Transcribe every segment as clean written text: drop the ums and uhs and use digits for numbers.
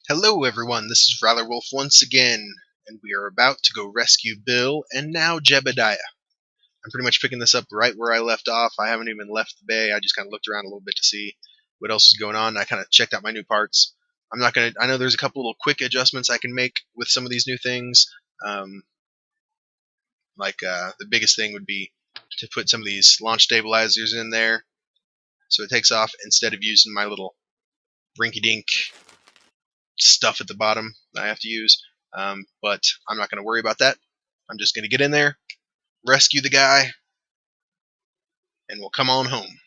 Hello everyone, this is RalorWolf once again, and we are about to go rescue Bill and now Jebediah. I'm pretty much picking this up right where I left off. I haven't even left the bay. I just kind of looked around a little bit to see what else is going on. I kind of checked out my new parts. I know there's a couple little quick adjustments I can make with some of these new things. The biggest thing would be to put some of these launch stabilizers in there so it takes off instead of using my little rinky-dink stuff at the bottom that I have to use, but I'm not going to worry about that. I'm just going to get in there, rescue the guy, and we'll come on home.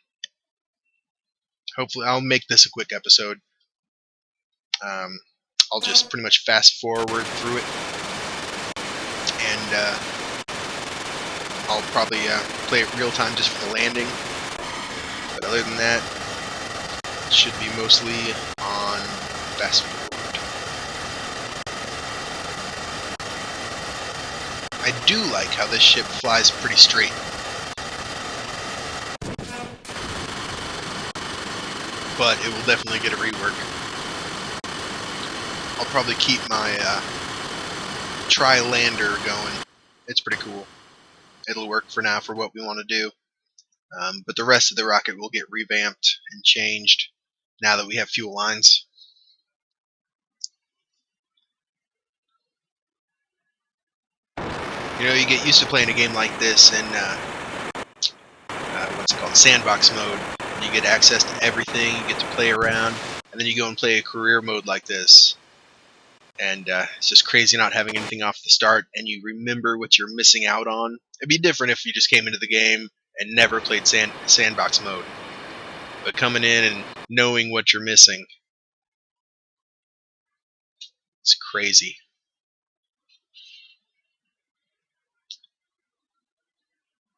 Hopefully I'll make this a quick episode. I'll just pretty much fast forward through it, and I'll probably play it real time just for the landing, but other than that it should be mostly on fast forward. I do like how this ship flies pretty straight. But it will definitely get a rework. I'll probably keep my tri-lander going. It's pretty cool. It'll work for now for what we want to do. But the rest of the rocket will get revamped and changed now that we have fuel lines. You know, you get used to playing a game like this in sandbox mode. You get access to everything, you get to play around, and then you go and play a career mode like this. And it's just crazy not having anything off the start, and you remember what you're missing out on. It'd be different if you just came into the game and never played sandbox mode. But coming in and knowing what you're missing, it's crazy.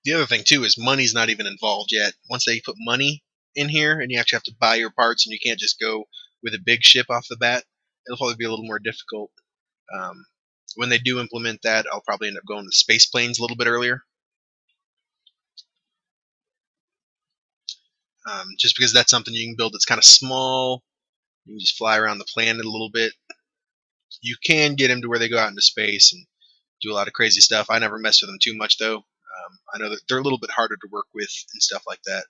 The other thing, too, is money's not even involved yet. Once they put money in here, and you actually have to buy your parts, and you can't just go with a big ship off the bat, it'll probably be a little more difficult. When they do implement that, I'll probably end up going to space planes a little bit earlier. Just because that's something you can build that's kind of small. You can just fly around the planet a little bit. You can get them to where they go out into space and do a lot of crazy stuff. I never mess with them too much, though. I know that they're a little bit harder to work with and stuff like that.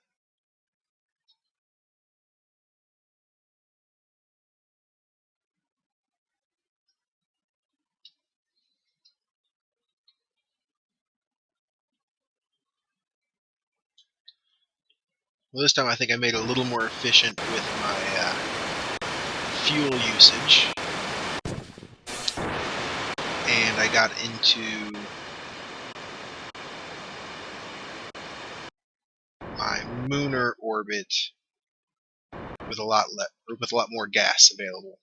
Well, this time I think I made it a little more efficient with my fuel usage. And I got into my lunar orbit with a lot more gas available.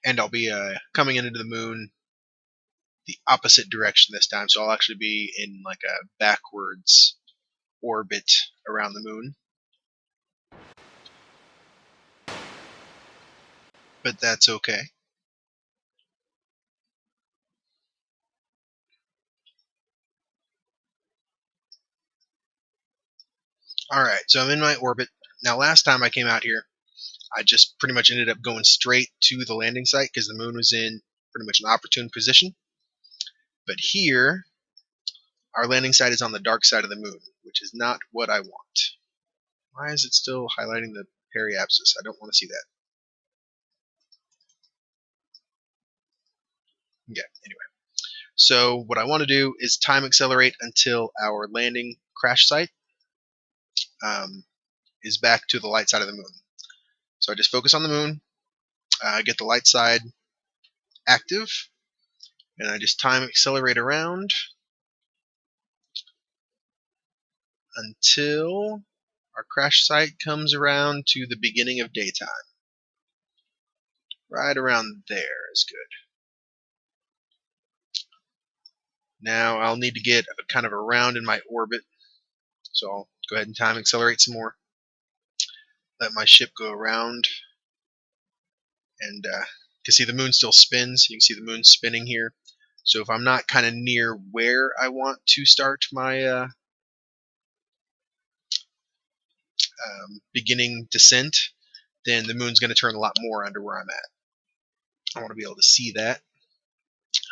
And I'll be coming into the moon the opposite direction this time, so I'll actually be in like a backwards orbit around the moon. But that's okay. Alright, so I'm in my orbit. Now last time I came out here, I just pretty much ended up going straight to the landing site because the moon was in pretty much an opportune position. But here, our landing site is on the dark side of the moon, which is not what I want. Why is it still highlighting the periapsis? I don't want to see that. Yeah, anyway. So what I want to do is time accelerate until our landing crash site is back to the light side of the moon. So I just focus on the moon, get the light side active, and I just time accelerate around until our crash site comes around to the beginning of daytime. Right around there is good. Now I'll need to get kind of around in my orbit, so I'll go ahead and time accelerate some more. Let my ship go around and Because see, the moon still spins. You can see the moon spinning here. So if I'm not kind of near where I want to start my beginning descent, then the moon's going to turn a lot more under where I'm at. I want to be able to see that.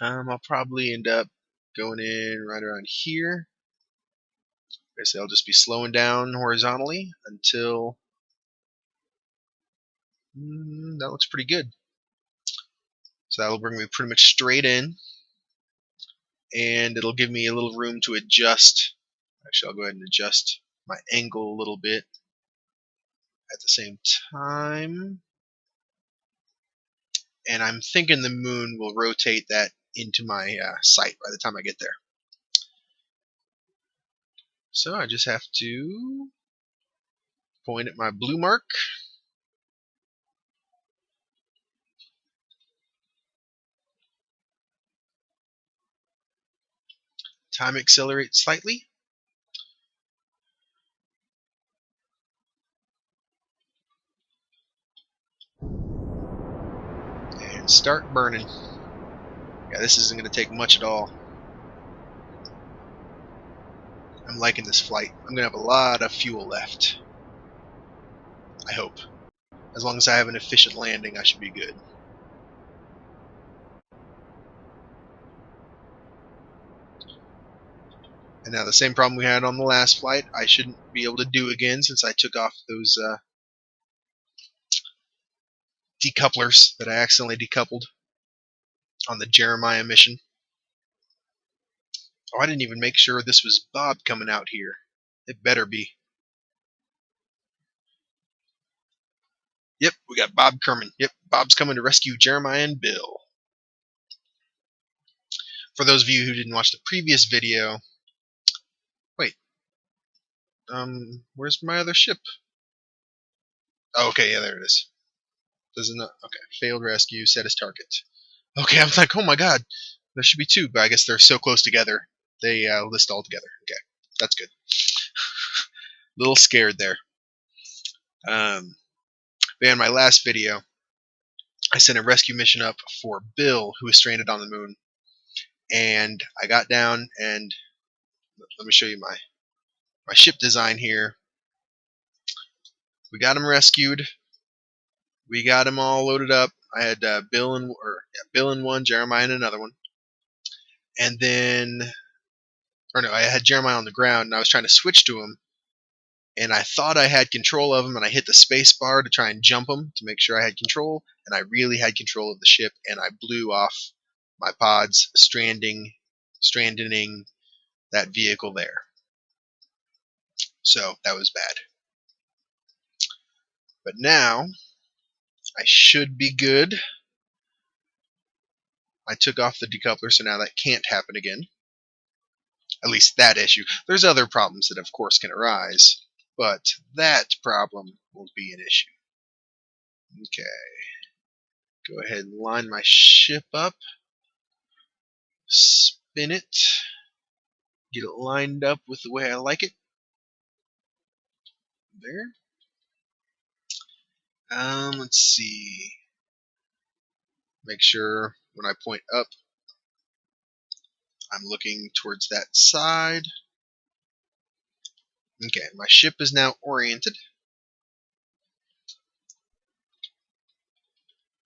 I'll probably end up going in right around here. I guess I'll just be slowing down horizontally until that looks pretty good. So that'll bring me pretty much straight in, and it'll give me a little room to adjust. Actually, I'll go ahead and adjust my angle a little bit at the same time. And I'm thinking the moon will rotate that into my sight by the time I get there. So I just have to point at my blue mark. Time accelerate slightly. And start burning. Yeah, this isn't going to take much at all. I'm liking this flight. I'm going to have a lot of fuel left. I hope. As long as I have an efficient landing, I should be good. And now the same problem we had on the last flight, I shouldn't be able to do again since I took off those decouplers that I accidentally decoupled on the Jeremiah mission. Oh, I didn't even make sure this was Bob coming out here. It better be. Yep, we got Bob Kerman. Yep, Bob's coming to rescue Jeremiah and Bill. For those of you who didn't watch the previous video, wait, where's my other ship? Oh, okay, yeah, there it is. Doesn't okay, failed rescue, set as target. Okay, I'm like, oh my god, there should be two, but I guess they're so close together, they list all together. Okay, that's good. Little scared there. But in my last video, I sent a rescue mission up for Bill, who was stranded on the moon. And I got down, and let me show you my ship design here. We got him rescued. We got him all loaded up. I had Bill in one, Jeremiah in another one. And then, or no, I had Jeremiah on the ground, and I was trying to switch to him. And I thought I had control of him, and I hit the space bar to try and jump him to make sure I had control. And I really had control of the ship, and I blew off my pods, stranding that vehicle there. So that was bad. But now I should be good. I took off the decoupler, so now that can't happen again. At least that issue. There's other problems that of course can arise, but that problem won't be an issue. Okay. Go ahead and line my ship up. Spin it. Get it lined up with the way I like it. There. Let's see. Make sure when I point up, I'm looking towards that side. Okay, my ship is now oriented.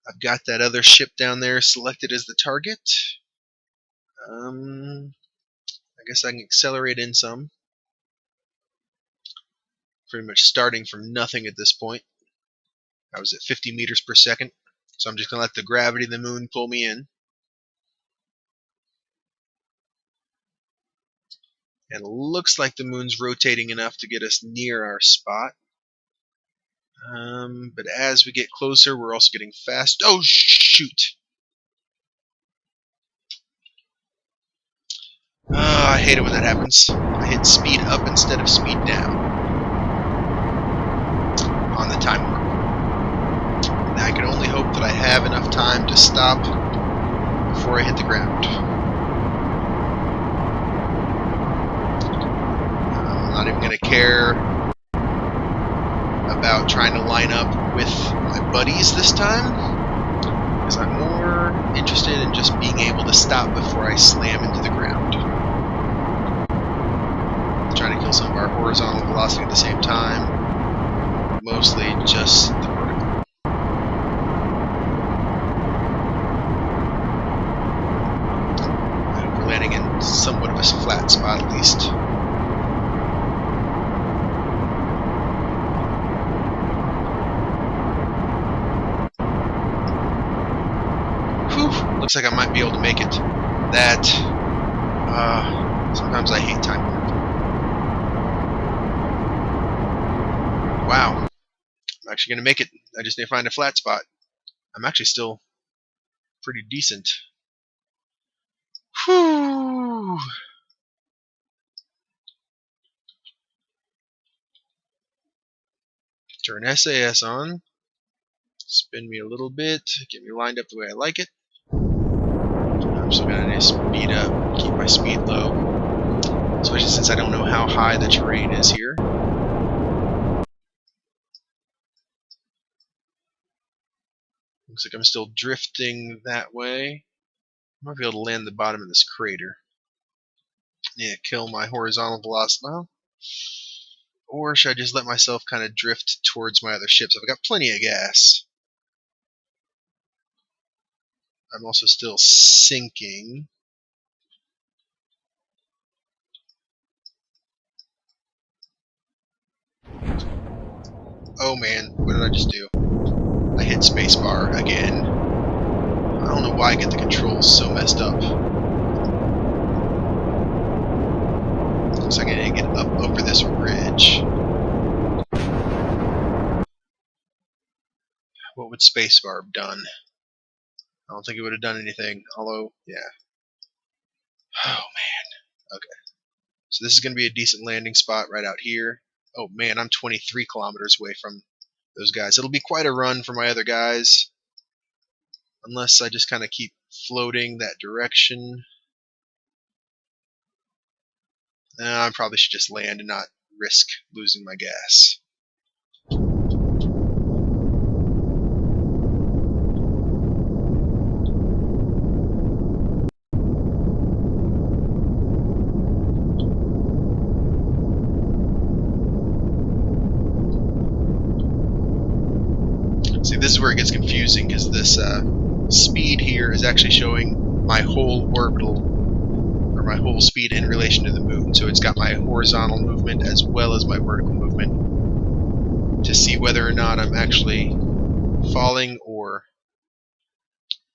I've got that other ship down there selected as the target. I guess I can accelerate in some. Pretty much starting from nothing at this point. I was at 50 meters per second, so I'm just going to let the gravity of the moon pull me in. And it looks like the moon's rotating enough to get us near our spot. But as we get closer, we're also getting fast. Oh, shoot! I hate it when that happens. I hit speed up instead of speed down on the time warp. And I can only hope that I have enough time to stop before I hit the ground. I'm not even going to care about trying to line up with my buddies this time. because I'm more interested in just being able to stop before I slam into the ground. Trying to kill some of our horizontal velocity at the same time, mostly just the vertical. I hope we're landing in somewhat of a flat spot at least. Whew, looks like I might be able to make it. That, sometimes I hate time warp. Wow, I'm actually going to make it. I just need to find a flat spot. I'm actually still pretty decent. Whew. Turn SAS on. Spin me a little bit. Get me lined up the way I like it. I'm still going to speed up, keep my speed low, especially since I don't know how high the terrain is here. Looks like I'm still drifting that way. I might be able to land the bottom of this crater. Yeah, kill my horizontal velocity. Well, or should I just let myself kind of drift towards my other ships? I've got plenty of gas. I'm also still sinking. Oh man, what did I just do? I hit spacebar again. I don't know why I get the controls so messed up. Looks like I need to get up over this ridge. What would spacebar have done? I don't think it would have done anything, although, yeah. Oh man. Okay. So this is going to be a decent landing spot right out here. Oh man, I'm 23 kilometers away from those guys. It'll be quite a run for my other guys, unless I just kind of keep floating that direction. I probably should just land and not risk losing my gas. See, this is where it gets confusing, because this speed here is actually showing my whole orbital, or my whole speed in relation to the moon. So it's got my horizontal movement as well as my vertical movement to see whether or not I'm actually falling or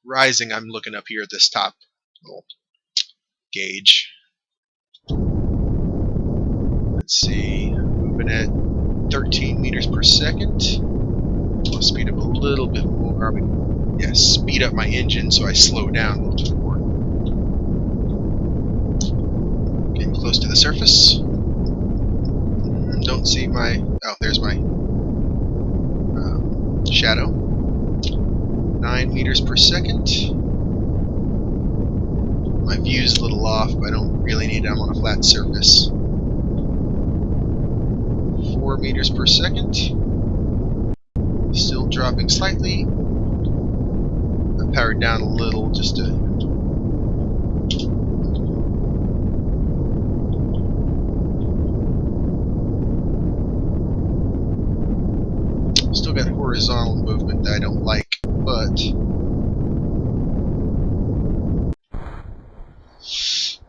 rising. I'm looking up here at this top little gauge. Let's see, moving at 13 meters per second. I'll speed up a little bit more. Yeah, speed up my engine so I slow down a little bit more. Getting close to the surface. Don't see my... Oh, there's my shadow. 9 meters per second. My view's a little off, but I don't really need it. I'm on a flat surface. 4 meters per second. Still dropping slightly. I powered down a little just to... Still got horizontal movement that I don't like, but...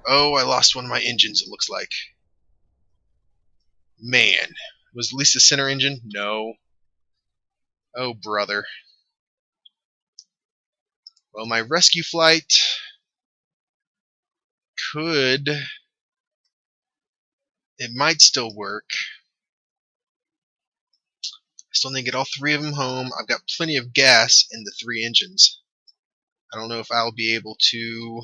Oh, I lost one of my engines, it looks like. Man. Was at least the center engine? No. Oh, brother. Well, my rescue flight could... It might still work. I still need to get all 3 of them home. I've got plenty of gas in the 3 engines. I don't know if I'll be able to...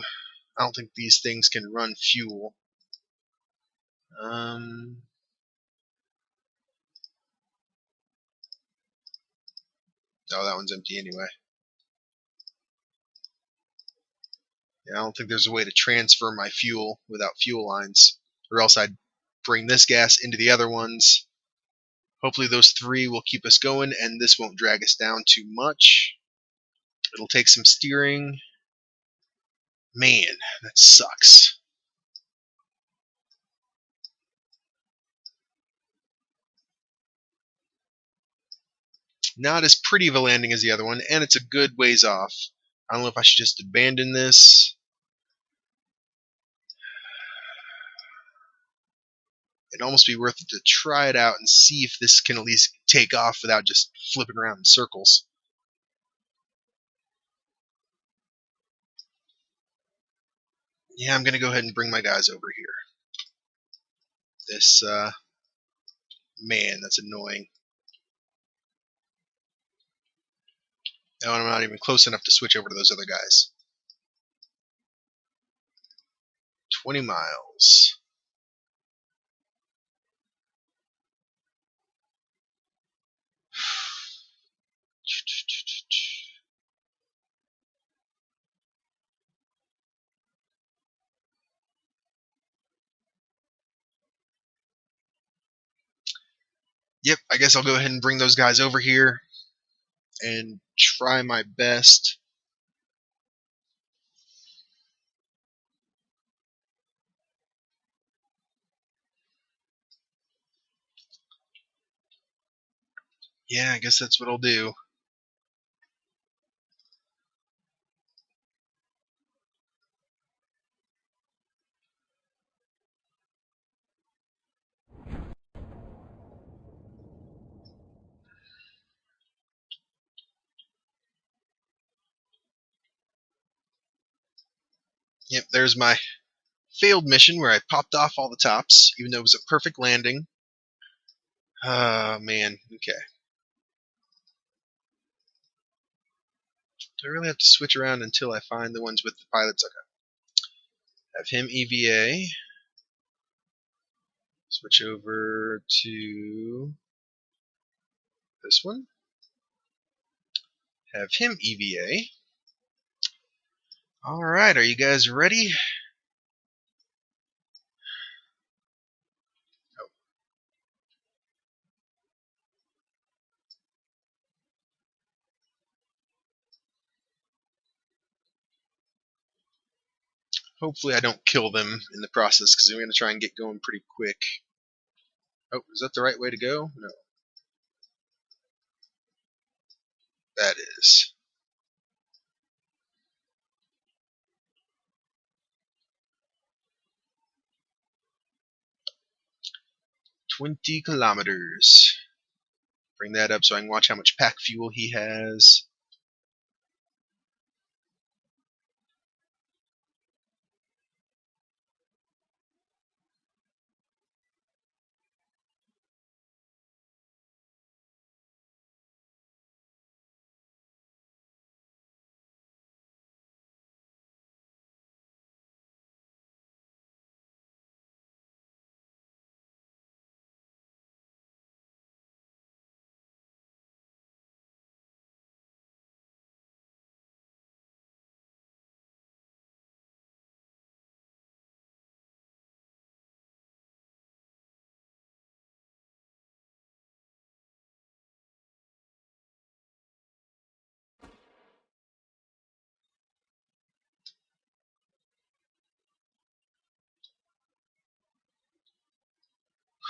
I don't think these things can run fuel. Oh, that one's empty anyway. Yeah, I don't think there's a way to transfer my fuel without fuel lines, or else I'd bring this gas into the other ones. Hopefully those 3 will keep us going, and this won't drag us down too much. It'll take some steering. Man, that sucks. Not as pretty of a landing as the other one, and it's a good ways off. I don't know if I should just abandon this. It'd almost be worth it to try it out and see if this can at least take off without just flipping around in circles. Yeah, I'm going to go ahead and bring my guys over here. This, man, that's annoying. Oh, and I'm not even close enough to switch over to those other guys. 20 miles. Yep, I guess I'll go ahead and bring those guys over here and try my best. Yeah, I guess that's what I'll do. Yep, there's my failed mission where I popped off all the tops, even though it was a perfect landing. Oh, man. Okay. Do I really have to switch around until I find the ones with the pilots? Okay. Have him EVA. Switch over to this one. Have him EVA. Alright, are you guys ready? Oh. Hopefully I don't kill them in the process, because we're going to try and get going pretty quick. Oh, is that the right way to go? No. That is. "20 kilometers. Bring that up so I can watch how much pack fuel he has.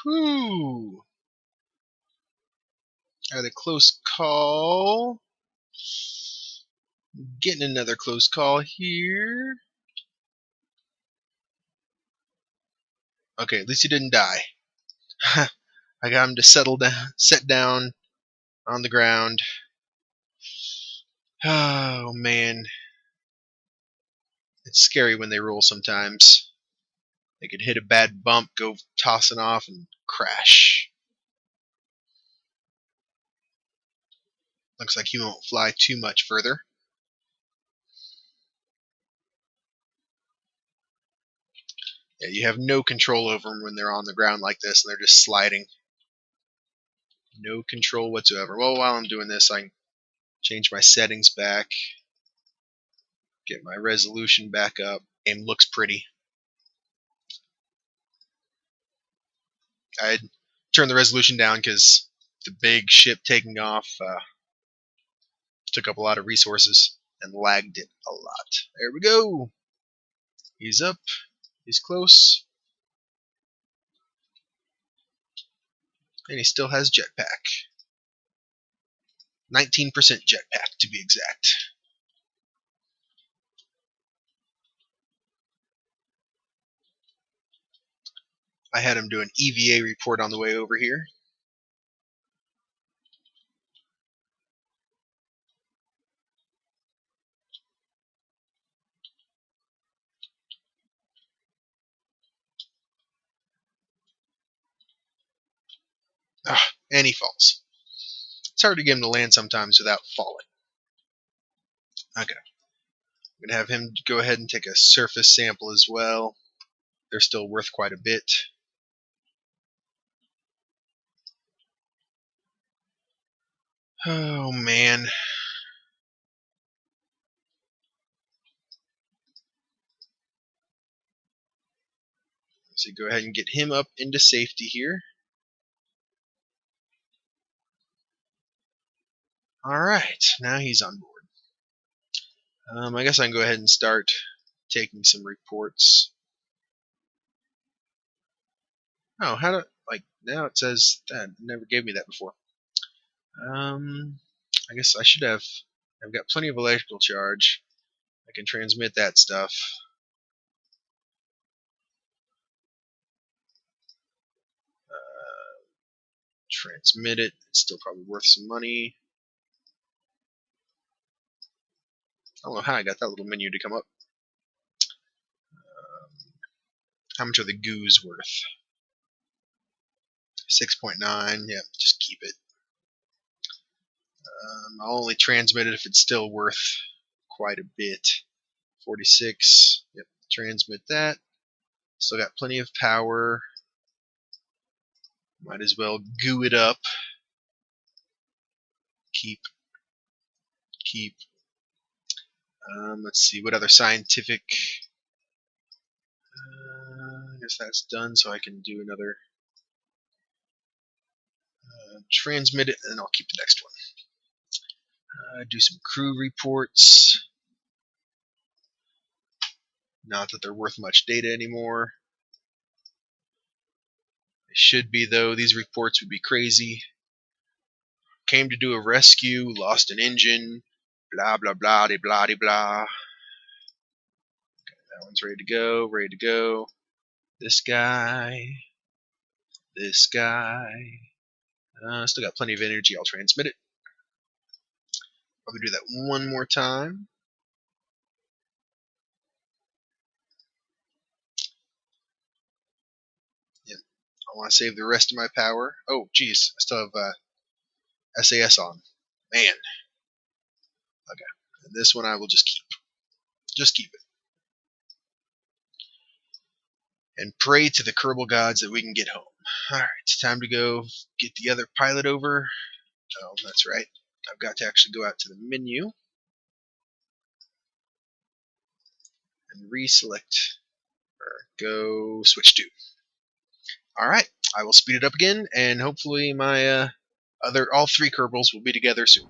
Whew. Had a close call. Getting another close call here. Okay, at least he didn't die. I got him to set down on the ground. Oh man, it's scary when they roll sometimes. They could hit a bad bump, go tossing off, and crash. Looks like he won't fly too much further. Yeah, you have no control over them when they're on the ground like this and they're just sliding. No control whatsoever. Well, while I'm doing this, I can change my settings back, get my resolution back up. Game looks pretty. I turned the resolution down because the big ship taking off took up a lot of resources. and lagged it a lot. There we go. He's up. He's close. And he still has jetpack. 19% jetpack to be exact. I had him do an EVA report on the way over here. And he falls. It's hard to get him to land sometimes without falling. Okay. I'm going to have him go ahead and take a surface sample as well. They're still worth quite a bit. Oh, man. So go ahead and get him up into safety here. Alright, now he's on board. I guess I can go ahead and start taking some reports. Oh, how do, like, now it says that. It never gave me that before. I guess I should have, I've got plenty of electrical charge. I can transmit that stuff. Transmit it. It's still probably worth some money. I don't know how I got that little menu to come up. How much are the goos worth? 6.9. Yeah, just keep it. I'll only transmit it if it's still worth quite a bit. 46. Yep, transmit that. Still got plenty of power. Might as well goo it up. Keep. Let's see, what other scientific... I guess that's done, so I can do another... transmit it, and I'll keep the next one. Do some crew reports. Not that they're worth much data anymore. They should be, though. These reports would be crazy. Came to do a rescue, lost an engine, blah, blah, blah, de blah, de blah. Okay, that one's ready to go, ready to go. This guy. This guy. Still got plenty of energy. I'll transmit it. Probably do that one more time. Yep. I want to save the rest of my power. Oh, geez. I still have SAS on. Man. Okay. And this one I will just keep. Just keep it. And pray to the Kerbal gods that we can get home. Alright, it's time to go get the other pilot over. Oh, that's right. I've got to actually go out to the menu and reselect or go switch to. Alright, I will speed it up again, and hopefully my all three Kerbals will be together soon.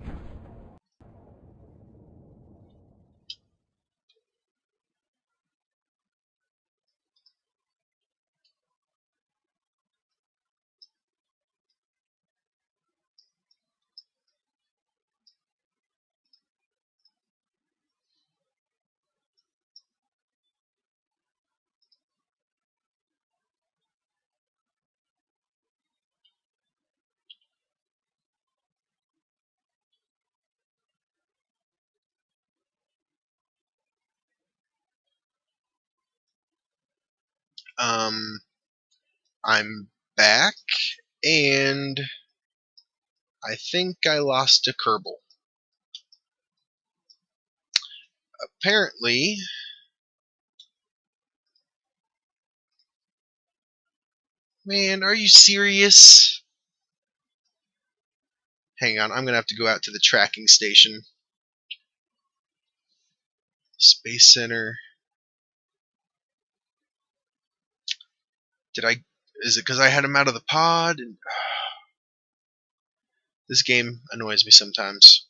I'm back, and I think I lost a Kerbal. Apparently, man, are you serious? Hang on, I'm gonna have to go out to the tracking station. Space Center. Is it because I had him out of the pod? And, this game annoys me sometimes.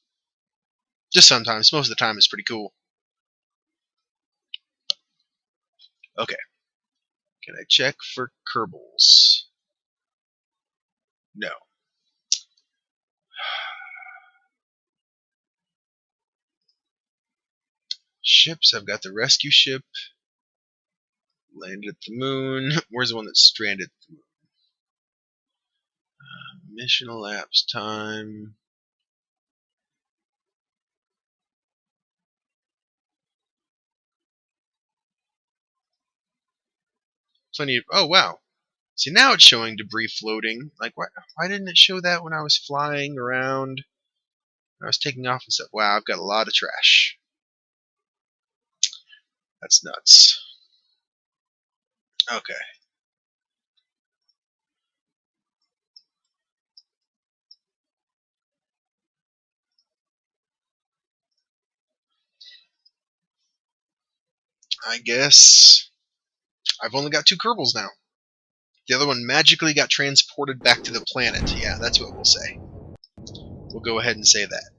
Just sometimes. Most of the time it's pretty cool. Okay. Can I check for Kerbals? No. Ships. I've got the rescue ship. Landed at the moon. Where's the one that's stranded at the moon? Mission elapsed time. Plenty of. Oh, wow. See, now it's showing debris floating. Like, why didn't it show that when I was flying around? When I was taking off and stuff. Wow, I've got a lot of trash. That's nuts. Okay. I guess I've only got 2 Kerbals now. The other one magically got transported back to the planet. Yeah, that's what we'll say. We'll go ahead and say that.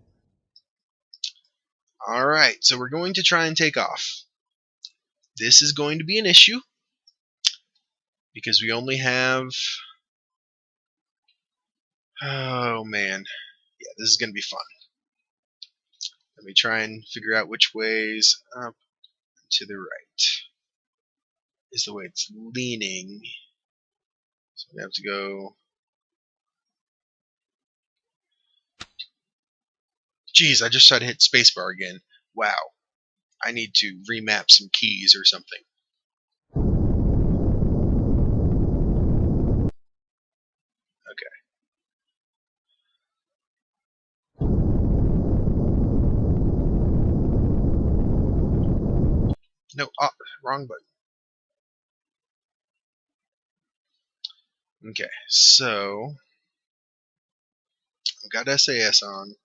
Alright, so we're going to try and take off. This is going to be an issue because we only have... Oh, man. Yeah, this is going to be fun. Let me try and figure out which way's up and to the right is the way it's leaning. So we have to go... Geez, I just tried to hit spacebar again. Wow. I need to remap some keys or something. Okay. No, wrong button. Okay, so I've got SAS on.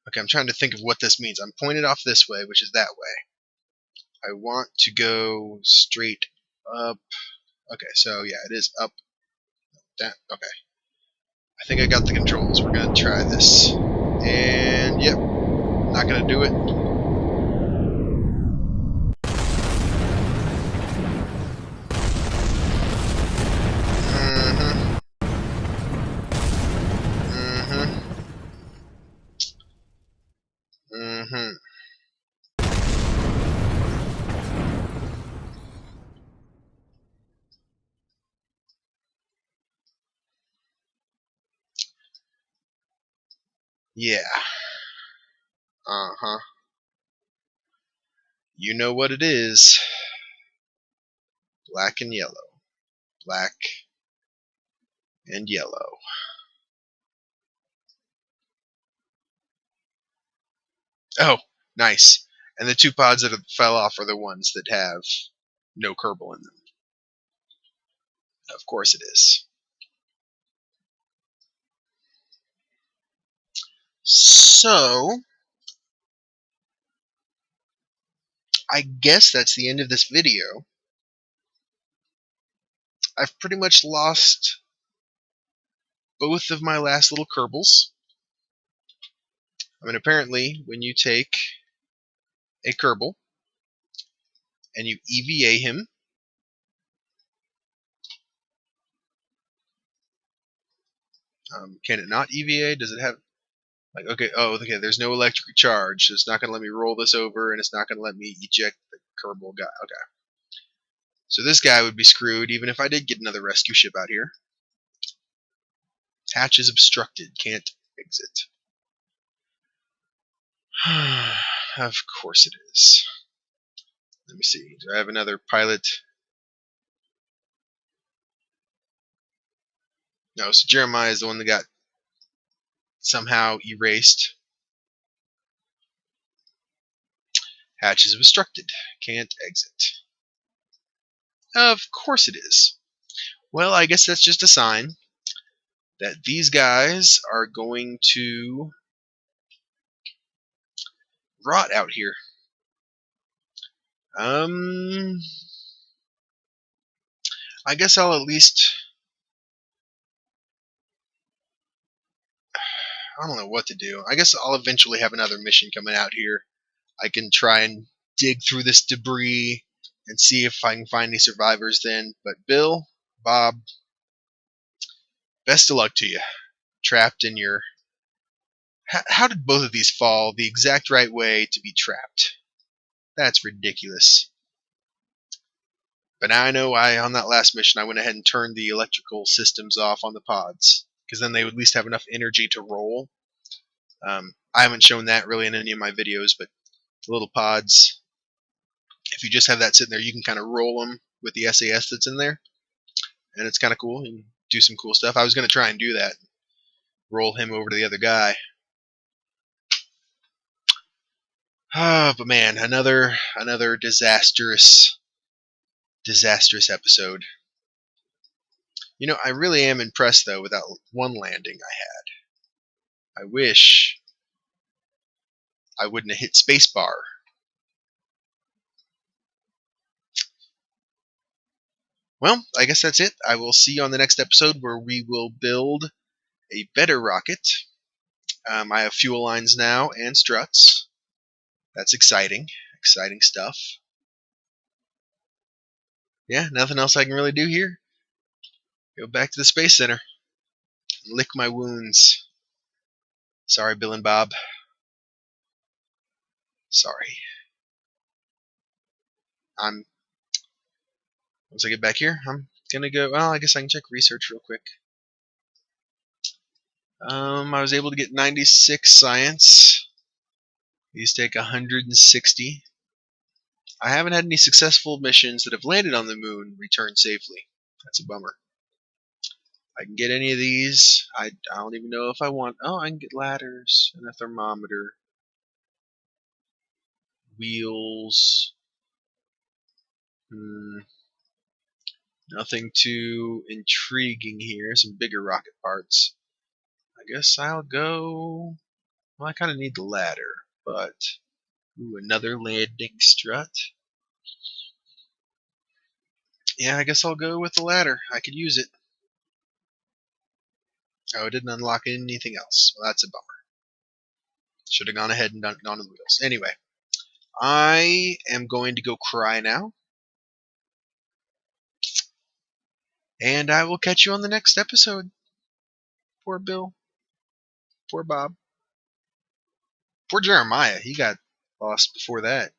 Okay, I'm trying to think of what this means. I'm pointed off this way, which is that way. I want to go straight up. Okay, so yeah, it is up. Down. Okay. I think I got the controls. We're going to try this. And, yep, not going to do it. Yeah. Uh-huh. You know what it is. Black and yellow. Black and yellow. Oh, nice. And the 2 pods that fell off are the ones that have no Kerbal in them. Of course it is. So, I guess that's the end of this video. I've pretty much lost both of my last little Kerbals. I mean, apparently, when you take a Kerbal and you EVA him, can it not EVA? Does it have, like, okay, oh, okay, there's no electric charge, so it's not going to let me roll this over, and it's not going to let me eject the Kerbal guy. Okay. So this guy would be screwed, even if I did get another rescue ship out here. Hatch is obstructed, can't exit. Of course it is. Let me see. Do I have another pilot? No, so Jeremiah is the one that got somehow erased. Hatch is obstructed. Can't exit. Of course it is. Well, I guess that's just a sign that these guys are going to rot out here. I guess I'll at least... I don't know what to do. I guess I'll eventually have another mission coming out here. I can try and dig through this debris and see if I can find any survivors then. But Bill, Bob, best of luck to you. Trapped in your... How did both of these fall the exact right way to be trapped? That's ridiculous. But now I know on that last mission I went ahead and turned the electrical systems off on the pods, because then they would at least have enough energy to roll. I haven't shown that really in any of my videos, but the little pods, if you just have that sitting there, you can kind of roll them with the SAS that's in there, and it's kind of cool. You can do some cool stuff. I was going to try and do that, roll him over to the other guy. But man, another disastrous episode. You know, I really am impressed though with that one landing I had. I wish I wouldn't have hit spacebar. Well, I guess that's it. I will see you on the next episode where we will build a better rocket. I have fuel lines now and struts. That's exciting. Exciting stuff. Yeah, nothing else I can really do here. Go back to the Space Center. Lick my wounds. Sorry, Bill and Bob. Sorry. Once I get back here, I'm gonna go. Well, I guess I can check research real quick. I was able to get 96 science. These take 160. I haven't had any successful missions that have landed on the moon return safely. That's a bummer. I can get any of these. I don't even know if I want... Oh, I can get ladders and a thermometer. Wheels. Nothing too intriguing here. Some bigger rocket parts. I guess I'll go... Well, I kind of need the ladder, but... Ooh, another landing strut. Yeah, I guess I'll go with the ladder. I could use it. Oh, it didn't unlock anything else. Well, that's a bummer. Should have gone ahead and gone to the wheels. Anyway, I am going to go cry now. And I will catch you on the next episode. Poor Bill. Poor Bob. Poor Jeremiah. He got lost before that.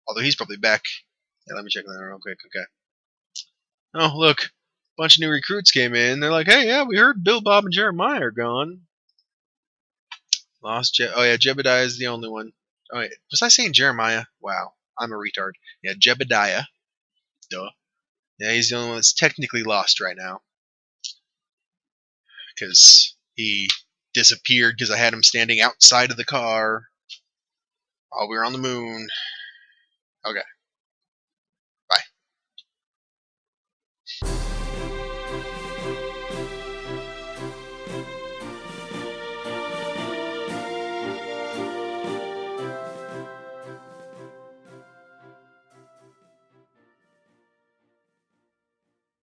Although he's probably back. Yeah, let me check that real quick. Okay. Oh, look. A bunch of new recruits came in. They're like, hey, yeah, we heard Bill, Bob, and Jeremiah are gone. Lost Oh, yeah, Jebediah is the only one. Oh, yeah. Was I saying Jeremiah? Wow. I'm a retard. Yeah, Jebediah. Duh. Yeah, he's the only one that's technically lost right now. Because he disappeared because I had him standing outside of the car while we were on the moon. Okay.